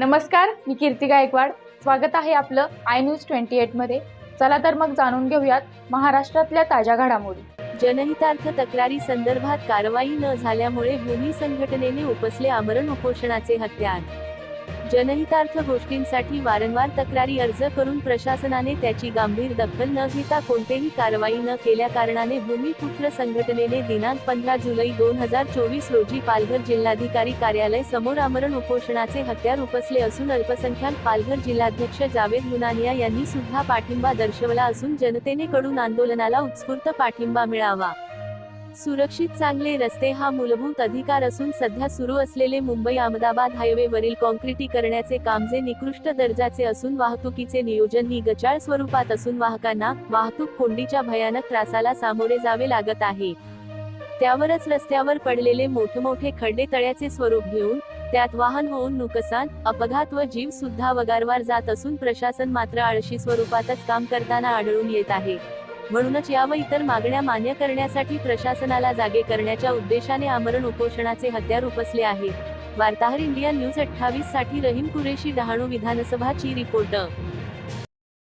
नमस्कार, मी कीर्ती गायकवाड. स्वागत आहे आपलं आय न्यूज 28 मध्ये. चला तर मग जाणून घेऊयात महाराष्ट्रातल्या ताज्या घडामोडी. जनहितार्थ तक्रारी संदर्भात कारवाई न झाल्यामुळे भूमी संघटनेने उपसले आमरण उपोषणाचे हत्यार. जनहितार्थ गोष्टींसाठी वारंवार तक्रारी अर्ज करून प्रशासनाने त्याची गंभीर दखल न घेता कोणतेही कारवाई न केल्या कारणाने भूमिपुत्र संघटनेने दिनांक 15 जुलै 2024 रोजी पालघर जिल्हाधिकारी कार्यालय समोर आमरण उपोषणाचे हत्यार उपसले असून अल्पसंख्याक पालघर जिल्हाध्यक्ष जावेद लुनानिया यांनी सुद्धा पाठिंबा दर्शवला असून जनतेने कडून आंदोलनाला उत्स्फूर्त पाठिंबा मिळावा. सुरक्षित चांगले रस्ते हा मूलभूत अधिकार असून सध्या सुरू असलेले मुंबई अहमदाबाद हायवे वरील कॉन्क्रिटीकरणाचे काम जे निकृष्ट दर्जाचे असून वाहतुकीचे नियोजन ही गचाळ स्वरूपात असून वाहकांना वाहतूक कोंडीच्या भयानक त्रासाला सामोरे जावे लागत आहे. त्यावरच रस्त्यावर पडलेले मोठमोठे खड्डे तळ्याचे स्वरूप घेऊन त्यात वाहन होऊन नुकसान, अपघात व जीव सुद्धा वगारवार जात असून प्रशासन मात्र आळशी स्वरूपातच काम करताना आढळून येत आहे. म्हणूनच या व इतर मागण्या मान्य करण्यासाठी प्रशासनाला जागे करण्याच्या उद्देशाने आमरण उपोषणाचे हत्यार उपसले आहे. वार्ताहर इंडिया न्यूज 28 साठी रहीम कुरेशी, डहाणू विधानसभा ची रिपोर्टर.